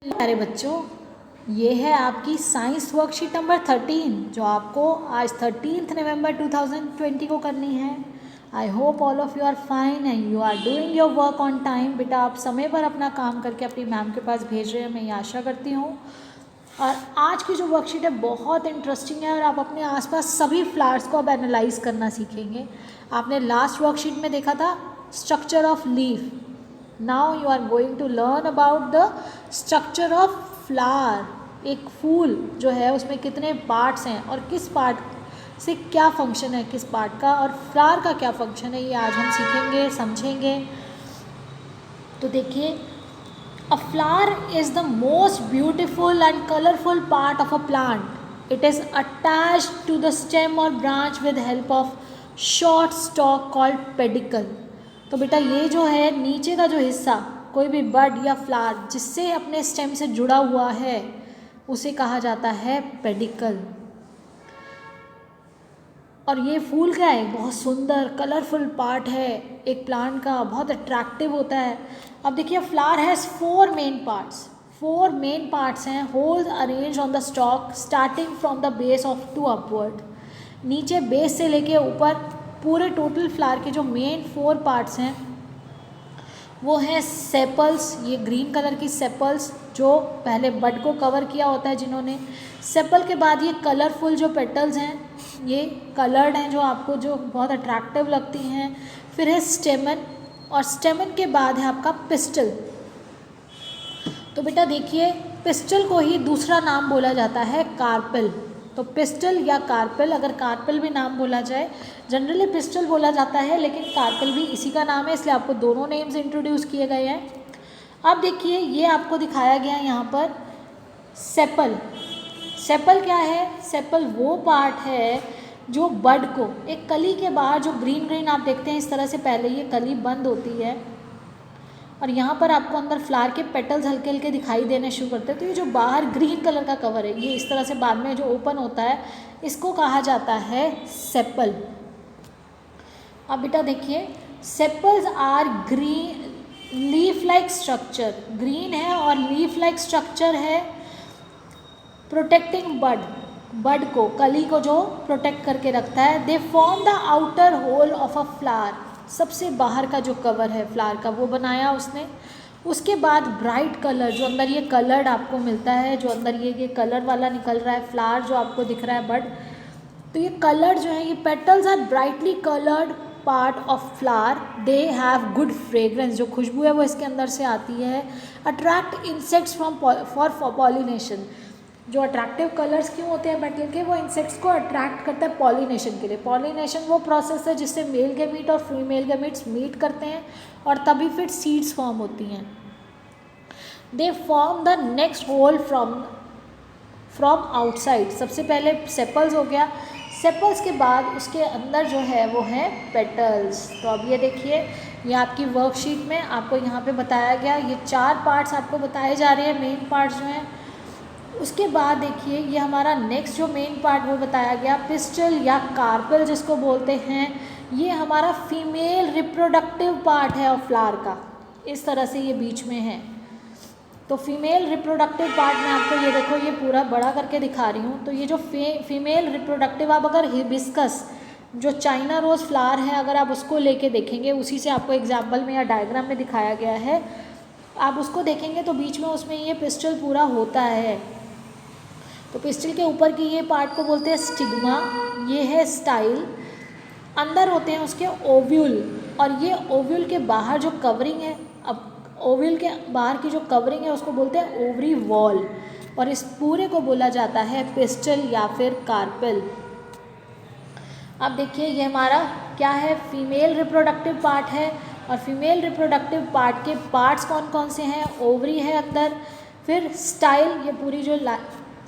प्यारे बच्चों, ये है आपकी साइंस वर्कशीट नंबर 13 जो आपको आज 13 नवंबर 2020 को करनी है। I hope all of you are fine and you are doing your work on time. बेटा आप समय पर अपना काम करके अपनी मैम के पास भेज रहे हैं, मैं ये आशा करती हूँ। और आज की जो वर्कशीट है बहुत इंटरेस्टिंग है और आप अपने आसपास सभी फ्लावर्स को अब एनालाइज करना सीखेंगे। आपने लास्ट वर्कशीट में देखा था structure of leaf. Now you are going to learn about the structure of flower। एक फूल जो है उसमें कितने पार्ट्स हैं और किस पार्ट से क्या फंक्शन है किस पार्ट का, और फ्लावर का क्या फंक्शन है, ये आज हम सीखेंगे समझेंगे। तो देखिए, a flower is the most beautiful and colourful part of a plant. It is attached to the stem और branch with help of short stalk called pedicel. तो बेटा ये जो है नीचे का जो हिस्सा कोई भी बड या फ्लावर जिससे अपने स्टेम से जुड़ा हुआ है उसे कहा जाता है पेडिकल। और ये फूल क्या है, बहुत सुंदर कलरफुल पार्ट है एक प्लांट का, बहुत अट्रैक्टिव होता है। अब देखिए, flower has four main parts हैं। Whorls arrange on the stalk starting from the base of to upward. नीचे बेस से लेके ऊपर पूरे टोटल फ्लावर के जो मेन फोर पार्ट्स हैं वो हैं सेपल्स, ये ग्रीन कलर की सेपल्स जो पहले बड को कवर किया होता है जिन्होंने। सेपल के बाद ये कलरफुल जो पेटल्स हैं ये कलर्ड हैं जो आपको जो बहुत अट्रैक्टिव लगती हैं। फिर है स्टेमन, और स्टेमन के बाद है आपका पिस्टल। तो बेटा देखिए, पिस्टल को ही दूसरा नाम बोला जाता है कार्पेल। तो पिस्टल या कार्पेल, अगर कार्पेल भी नाम बोला जाए, जनरली पिस्टल बोला जाता है लेकिन कार्पेल भी इसी का नाम है, इसलिए आपको दोनों नेम्स इंट्रोड्यूस किए गए हैं। अब देखिए, ये आपको दिखाया गया है यहाँ पर सेपल। सेपल क्या है? सेपल वो पार्ट है जो बड को, एक कली के बाहर जो ग्रीन ग्रीन आप देखते हैं इस तरह से पहले ये कली बंद होती है और यहाँ पर आपको अंदर फ्लावर के पेटल्स हल्के हल्के दिखाई देने शुरू करते हैं। तो ये जो बाहर ग्रीन कलर का कवर है ये इस तरह से बाद में जो ओपन होता है इसको कहा जाता है सेपल। अब बेटा देखिए, sepals are green leaf like structure, green है और लीफ लाइक स्ट्रक्चर है, प्रोटेक्टिंग बड को, कली को जो प्रोटेक्ट करके रखता है। They form the outer whorl of a flower, सबसे बाहर का जो कवर है फ्लावर का वो बनाया उसने। उसके बाद ब्राइट कलर, जो अंदर ये कलर्ड आपको मिलता है, जो अंदर ये कलर वाला निकल रहा है फ्लावर जो आपको दिख रहा है बड, तो ये कलर जो है ये petals are brightly coloured part of flower. They have good fragrance, जो खुशबू है वो इसके अंदर से आती है। अट्रैक्ट इंसेक्ट्स फॉर पॉलिनेशन, जो अट्रैक्टिव कलर्स क्यों होते हैं पेटल के, वो इंसेक्ट्स को अट्रैक्ट करता है पॉलिनेशन के लिए। पॉलिनेशन वो प्रोसेस है जिससे मेल गैमीट और फीमेल गैमीट्स मीट करते हैं और तभी फिर सीड्स फॉर्म होती हैं। They form the next whorl from outside. सबसे पहले सेपल्स हो गया, सेपल्स के बाद उसके अंदर जो है वो है पेटल्स। तो अब ये देखिए, ये आपकी वर्कशीट में आपको यहाँ पे बताया गया, ये चार पार्ट्स आपको बताए जा रहे हैं, मेन पार्ट्स जो हैं। उसके बाद देखिए, ये हमारा नेक्स्ट जो मेन पार्ट वो बताया गया पिस्टल या कार्पेल जिसको बोलते हैं, ये हमारा फीमेल रिप्रोडक्टिव पार्ट है और फ्लावर का, इस तरह से ये बीच में है। तो फीमेल रिप्रोडक्टिव पार्ट में आपको ये देखो, ये पूरा बड़ा करके दिखा रही हूँ। तो ये जो फीमेल रिप्रोडक्टिव, आप अगर हिबिस्कस जो चाइना रोज़ फ्लावर है अगर आप उसको लेके देखेंगे, उसी से आपको एग्जाम्पल में या डायग्राम में दिखाया गया है, आप उसको देखेंगे तो बीच में उसमें ये पिस्टल पूरा होता है। तो पिस्टल के ऊपर की ये पार्ट को बोलते हैं स्टिग्मा, ये है स्टाइल, अंदर होते हैं उसके ओव्यूल, और ये ओव्यूल के बाहर जो कवरिंग है, अब ओव्यूल के बाहर की जो कवरिंग है उसको बोलते हैं ओवरी वॉल, और इस पूरे को बोला जाता है पिस्टल या फिर कार्पेल। अब देखिए, ये हमारा क्या है, फीमेल रिप्रोडक्टिव पार्ट है, और फीमेल रिप्रोडक्टिव पार्ट के पार्ट्स कौन कौन से हैं, ओवरी है अंदर, फिर स्टाइल, ये पूरी जो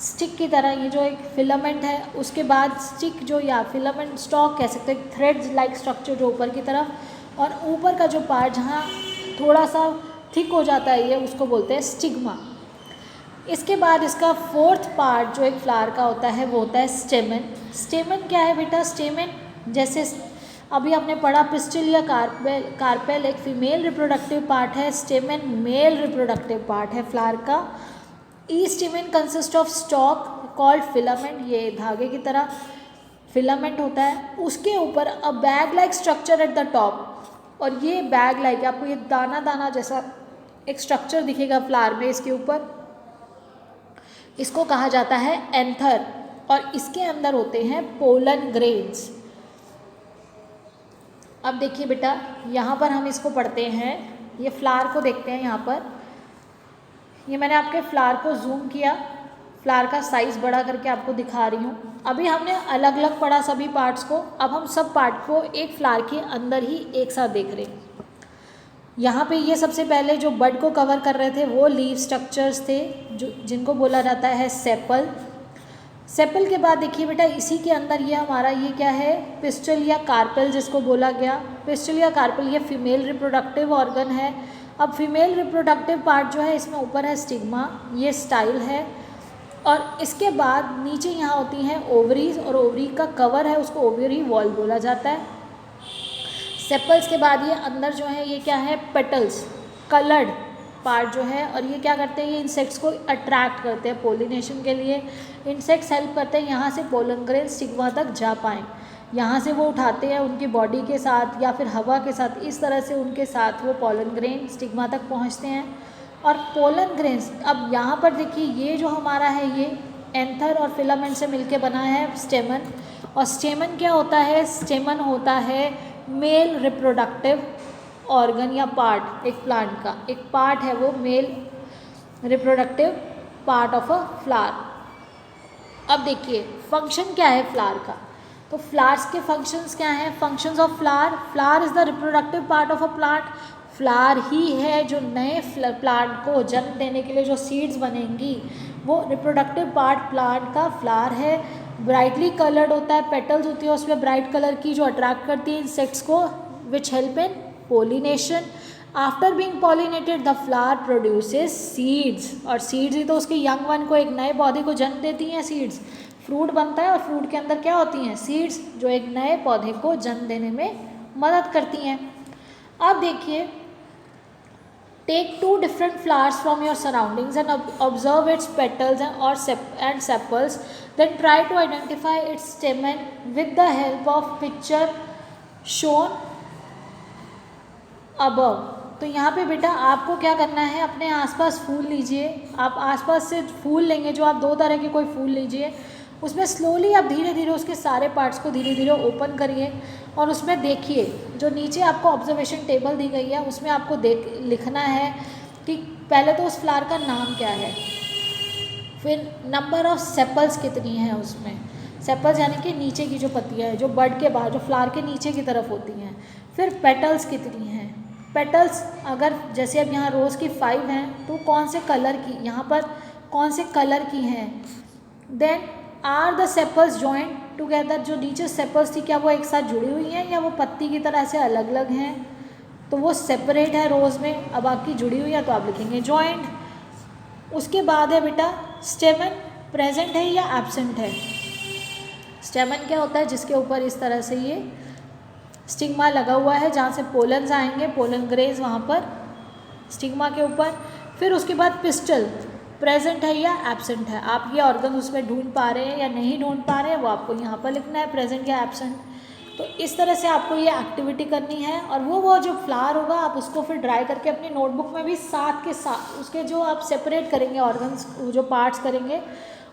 स्टिक की तरह ये जो एक फिलामेंट है, उसके बाद स्टिक जो या फिलामेंट स्टॉक कह सकते हैं, थ्रेड्स लाइक स्ट्रक्चर जो ऊपर की तरफ, और ऊपर का जो पार्ट जहाँ थोड़ा सा थिक हो जाता है ये उसको बोलते हैं स्टिग्मा। इसके बाद इसका फोर्थ पार्ट जो एक फ्लावर का होता है वो होता है स्टेमन। स्टेमन क्या है बेटा? स्टेमन जैसे अभी आपने पढ़ा पिस्टिल या कार्पेल एक फीमेल रिप्रोडक्टिव पार्ट है, स्टेमन मेल रिप्रोडक्टिव पार्ट है फ्लावर का। Each स्टेमन consist of stock called filament, ये धागे की तरह फिलामेंट होता है, उसके ऊपर अ bag like structure at the top, और ये बैग लाइक आपको ये दाना दाना जैसा एक स्ट्रक्चर दिखेगा फ्लावर में इसके ऊपर, इसको कहा जाता है एंथर, और इसके अंदर होते हैं पोलन ग्रेन्स। अब देखिए बेटा यहाँ पर हम इसको पढ़ते हैं, ये फ्लावर को देखते हैं। यहाँ पर ये मैंने आपके फ्लावर को जूम किया, फ्लावर का साइज़ बड़ा करके आपको दिखा रही हूँ। अभी हमने अलग अलग पढ़ा सभी पार्ट्स को, अब हम सब पार्ट को एक फ्लावर के अंदर ही एक साथ देख रहे हैं। यहाँ पे ये सबसे पहले जो बड को कवर कर रहे थे वो लीव स्ट्रक्चर्स थे, जो जिनको बोला जाता है सेपल। सेपल के बाद देखिए बेटा इसी के अंदर ये हमारा ये क्या है, पिस्टल या कार्पेल जिसको बोला गया। पिस्टल या कार्पेल ये फीमेल रिप्रोडक्टिव ऑर्गन है। अब फीमेल रिप्रोडक्टिव पार्ट जो है इसमें ऊपर है स्टिग्मा, ये स्टाइल है, और इसके बाद नीचे यहाँ होती हैं ओवरीज, और ओवरी का कवर है उसको ओवरी वॉल बोला जाता है। सेपल्स के बाद ये अंदर जो है ये क्या है, पेटल्स, कलर्ड पार्ट जो है, और ये क्या करते हैं, ये इंसेक्ट्स को अट्रैक्ट करते हैं पोलिनेशन के लिए। इंसेक्ट्स हेल्प करते हैं यहाँ से पोलन ग्रेन स्टिग्मा तक जा पाएँ, यहाँ से वो उठाते हैं उनकी बॉडी के साथ या फिर हवा के साथ, इस तरह से उनके साथ वो पोलन ग्रेन स्टिग्मा तक पहुँचते हैं। और पोलन ग्रेन्स, अब यहाँ पर देखिए ये जो हमारा है ये एंथर और फिलामेंट से मिलके बना है स्टेमन। और स्टेमन क्या होता है, स्टेमन होता है मेल रिप्रोडक्टिव ऑर्गन या पार्ट, एक प्लांट का एक पार्ट है वो mail reproductive part of a flower. अब देखिए फंक्शन क्या है फ्लावर का, तो फ्लावर्स के फंक्शंस क्या हैं, functions of flower, flower is the reproductive part of a plant, फ्लावर ही है जो नए प्लांट को जन्म देने के लिए जो सीड्स बनेंगी वो रिप्रोडक्टिव पार्ट प्लांट का फ्लावर है। ब्राइटली कलर्ड होता है, पेटल्स होती है उसमें ब्राइट कलर की जो अट्रैक्ट करती है इंसेक्ट्स को, which help in pollination. After being pollinated the flower produces seeds, और सीड्स ही तो उसके यंग वन को, एक नए पौधे को जन्म देती हैं सीड्स। फ्रूट बनता है और फ्रूट के अंदर क्या होती हैं, सीड्स, जो एक नए पौधे को जन्म देने में मदद करती हैं। अब देखिए take two different flowers from your surroundings and observe its petals and sepals, then try to identify its stamen with the help of picture shown above। तो यहाँ पे बेटा आपको क्या करना है, अपने आसपास फूल लीजिए, आप आसपास से फूल लेंगे, जो आप दो तरह के कोई फूल लीजिए, उसमें स्लोली आप धीरे धीरे उसके सारे पार्ट्स को धीरे धीरे ओपन करिए, और उसमें देखिए जो नीचे आपको ऑब्जर्वेशन टेबल दी गई है उसमें आपको लिखना है कि पहले तो उस फ्लावर का नाम क्या है, फिर नंबर ऑफ सेपल्स कितनी हैं उसमें, सेपल्स यानी कि नीचे की जो पत्तियाँ हैं जो बड के बाद जो फ्लावर के नीचे की तरफ होती हैं, फिर पेटल्स कितनी हैं, पेटल्स अगर जैसे अब यहाँ रोज़ की 5 हैं तो कौन से कलर की, यहाँ पर कौन से कलर की हैं, then are the sepals joint together, जो नीचे सेपल्स थी क्या वो एक साथ जुड़ी हुई हैं या वो पत्ती की तरह से अलग अलग हैं, तो वो सेपरेट है रोज़ में, अब आपकी जुड़ी हुई है तो आप लिखेंगे जॉइंट। उसके बाद है बेटा स्टेमन प्रेजेंट है या एब्सेंट है। स्टेमन क्या होता है, जिसके ऊपर इस तरह से ये स्टिग्मा लगा हुआ है जहाँ से पोलन्स आएंगे, पोलन ग्रेन्स वहाँ पर स्टिग्मा के ऊपर। फिर उसके बाद पिस्टल प्रेजेंट है या एब्सेंट है, आप ये ऑर्गन उसमें ढूंढ पा रहे हैं या नहीं ढूंढ पा रहे हैं वो आपको यहाँ पर लिखना है, प्रेजेंट या एब्सेंट। तो इस तरह से आपको ये एक्टिविटी करनी है, और वो जो फ्लावर होगा आप उसको फिर ड्राई करके अपनी नोटबुक में भी साथ के साथ उसके जो आप सेपरेट करेंगे ऑर्गन्स, जो पार्ट्स करेंगे,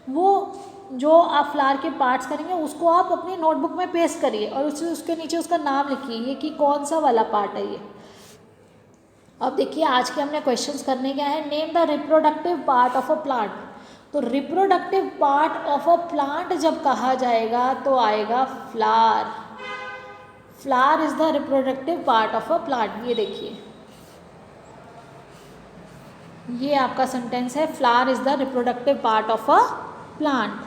वो जो आप फ्लावर के पार्ट्स करेंगे उसको आप अपनी नोटबुक में पेस्ट करिए, और उसके नीचे उसका नाम लिखिए ये कि कौन सा वाला पार्ट है ये। अब देखिए आज के हमने क्वेश्चंस करने क्या है, name the reproductive part of a plant. तो reproductive part of a plant जब कहा जाएगा तो आएगा flower, flower is the reproductive part of a plant. ये देखिए ये आपका सेंटेंस है, flower is the reproductive part of a plant.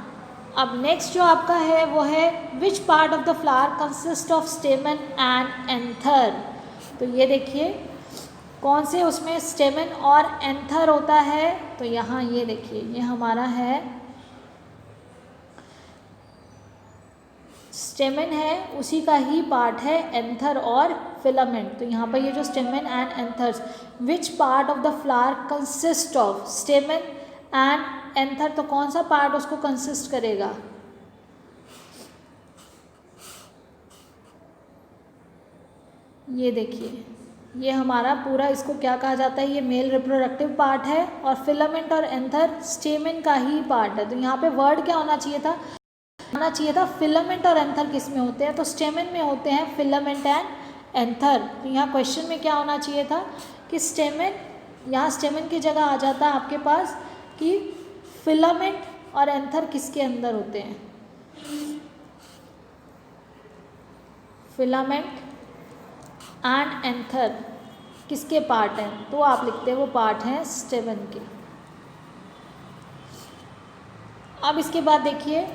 अब नेक्स्ट जो आपका है वो है which part of the flower consist of stamen and anther. तो ये देखिए कौन से उसमें स्टेमन और एंथर होता है, तो यहाँ ये देखिए ये हमारा है स्टेमन है, उसी का ही पार्ट है एंथर और फिलामेंट। तो यहाँ पर ये जो स्टेमन and anthers, which part of the flower consist of stamen and anther, तो कौन सा पार्ट उसको कंसिस्ट करेगा? ये देखिए, ये हमारा पूरा, इसको क्या कहा जाता है? ये मेल रिप्रोडक्टिव पार्ट है और फिलामेंट और एंथर स्टेमेन का ही पार्ट है। तो यहाँ पे वर्ड क्या होना चाहिए था? फिलामेंट और एंथर किस में होते हैं? तो स्टेमेन में होते हैं फिलामेंट एंड एंथर। तो यहाँ क्वेश्चन में क्या होना चाहिए था कि स्टेमेन, यहाँ स्टेमेन की जगह आ जाता है आपके पास कि फिलामेंट और एंथर किसके अंदर होते हैं? फिलामेंट एंड एंथर किसके पार्ट हैं? तो आप लिखते हैं वो पार्ट हैं स्टेमेन के। अब इसके बाद देखिए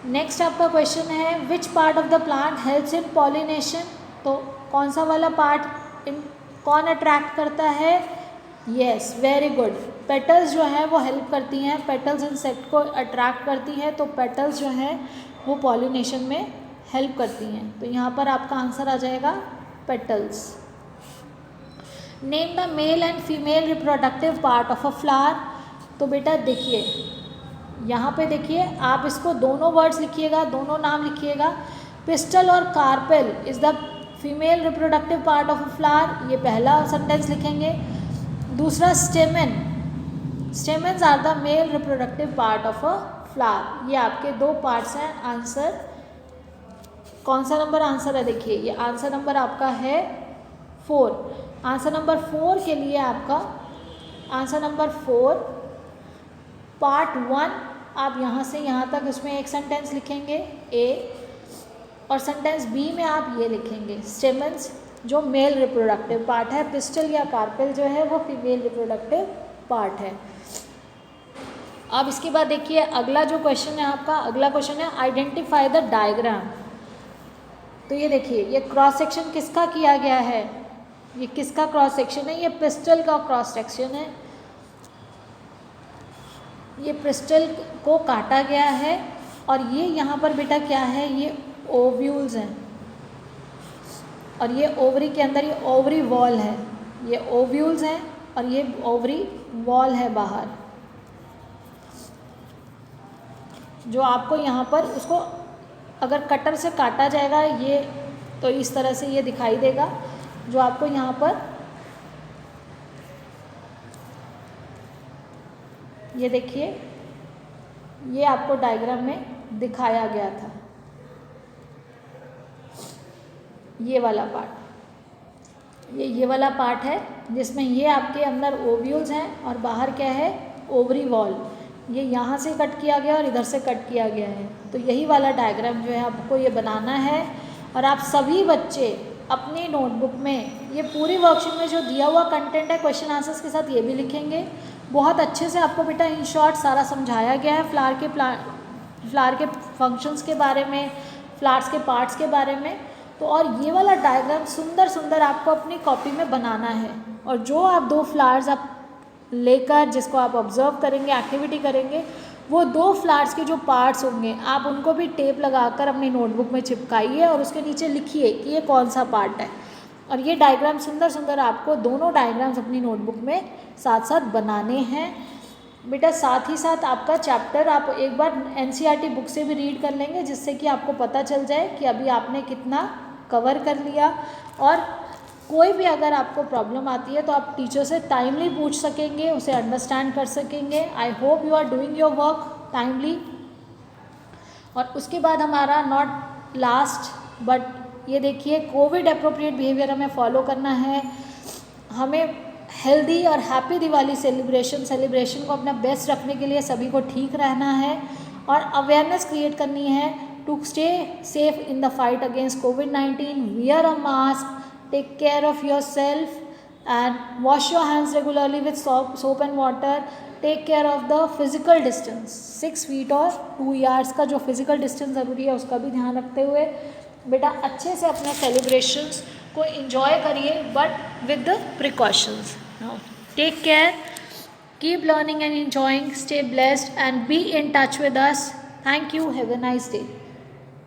नेक्स्ट आपका क्वेश्चन है which part of the plant helps in pollination. तो कौन सा वाला पार्ट कौन अट्रैक्ट करता है? यस, वेरी गुड, पेटल्स जो है वो हेल्प करती हैं, पेटल्स इंसेक्ट को अट्रैक्ट करती है, तो पेटल्स जो है वो पॉलिनेशन में हेल्प करती हैं। तो यहाँ पर आपका आंसर आ जाएगा petals. Name the male and female reproductive part of a flower. तो बेटा देखिए यहाँ पे देखिए, आप इसको दोनों वर्ड्स लिखिएगा, दोनों नाम लिखिएगा। पिस्टल और carpel is the female reproductive part of a flower, ये पहला सेंटेंस लिखेंगे। दूसरा stamen, stamens are the male reproductive part of a flower. ये आपके दो पार्ट्स हैं। आंसर कौन सा नंबर आंसर है? देखिए ये आंसर नंबर आपका है 4। आंसर नंबर 4 के लिए आपका आंसर नंबर 4 पार्ट 1, आप यहाँ से यहाँ तक इसमें एक सेंटेंस लिखेंगे ए, और सेंटेंस बी में आप ये लिखेंगे स्टेमेन्स जो मेल रिप्रोडक्टिव पार्ट है, पिस्टल या कार्पेल जो है वो फीमेल रिप्रोडक्टिव पार्ट है। अब इसके बाद देखिए अगला जो क्वेश्चन है आपका, अगला क्वेश्चन है आइडेंटिफाई द डायग्राम। तो ये देखिए ये क्रॉस सेक्शन किसका किया गया है? ये किसका क्रॉस सेक्शन है? ये पिस्टल का क्रॉस सेक्शन है। ये पिस्टल को काटा गया है और ये यहाँ पर बेटा क्या है? ये ओव्यूल्स हैं और ये ओवरी के अंदर ये ओवरी वॉल है। ये ओव्यूल्स हैं और ये ओवरी वॉल है बाहर, जो आपको यहाँ पर उसको अगर कटर से काटा जाएगा ये तो इस तरह से ये दिखाई देगा, जो आपको यहाँ पर ये देखिए ये आपको डायग्राम में दिखाया गया था, ये वाला पार्ट, ये वाला पार्ट है जिसमें ये आपके अंदर ओव्यूल्स हैं और बाहर क्या है? Ovary wall. ये यहाँ से कट किया गया और इधर से कट किया गया है। तो यही वाला डायग्राम जो है आपको ये बनाना है और आप सभी बच्चे अपनी नोटबुक में ये पूरी वर्कशीट में जो दिया हुआ कंटेंट है क्वेश्चन आंसर्स के साथ ये भी लिखेंगे। बहुत अच्छे से आपको बेटा इन शॉर्ट सारा समझाया गया है फ्लावर के फंक्शंस के बारे में, फ्लावर्स के पार्ट्स के बारे में। तो और ये वाला डायग्राम सुंदर सुंदर आपको अपनी कॉपी में बनाना है और जो आप 2 फ्लावर्स आप लेकर जिसको आप ऑब्जर्व करेंगे, एक्टिविटी करेंगे, वो 2 फ्लावर्स के जो पार्ट्स होंगे आप उनको भी टेप लगाकर अपनी नोटबुक में चिपकाइए और उसके नीचे लिखिए कि ये कौन सा पार्ट है। और ये डायग्राम सुंदर सुंदर आपको दोनों डायग्राम्स अपनी नोटबुक में साथ साथ बनाने हैं बेटा। साथ ही साथ आपका चैप्टर आप एक बार NCERT बुक से भी रीड कर लेंगे, जिससे कि आपको पता चल जाए कि अभी आपने कितना कवर कर लिया। और कोई भी अगर आपको प्रॉब्लम आती है तो आप टीचर से टाइमली पूछ सकेंगे, उसे अंडरस्टैंड कर सकेंगे। I hope you are doing your work timely. और उसके बाद हमारा नॉट लास्ट बट ये देखिए कोविड अप्रोप्रिएट बिहेवियर हमें फॉलो करना है। हमें हेल्दी और हैप्पी दिवाली सेलिब्रेशन को अपना बेस्ट रखने के लिए सभी को ठीक रहना है और अवेयरनेस क्रिएट करनी है to stay safe in the fight against कोविड-19। Wear a mask, take care of yourself and wash your hands regularly with soap and water. Take care of the physical distance, 6 feet और 2 yards का जो physical distance ज़रूरी है उसका भी ध्यान रखते हुए बेटा अच्छे से अपने सेलिब्रेशंस को enjoy करिए but with the precautions. Now take care, keep learning and enjoying, stay blessed and be in touch with us. Thank you, have a nice day.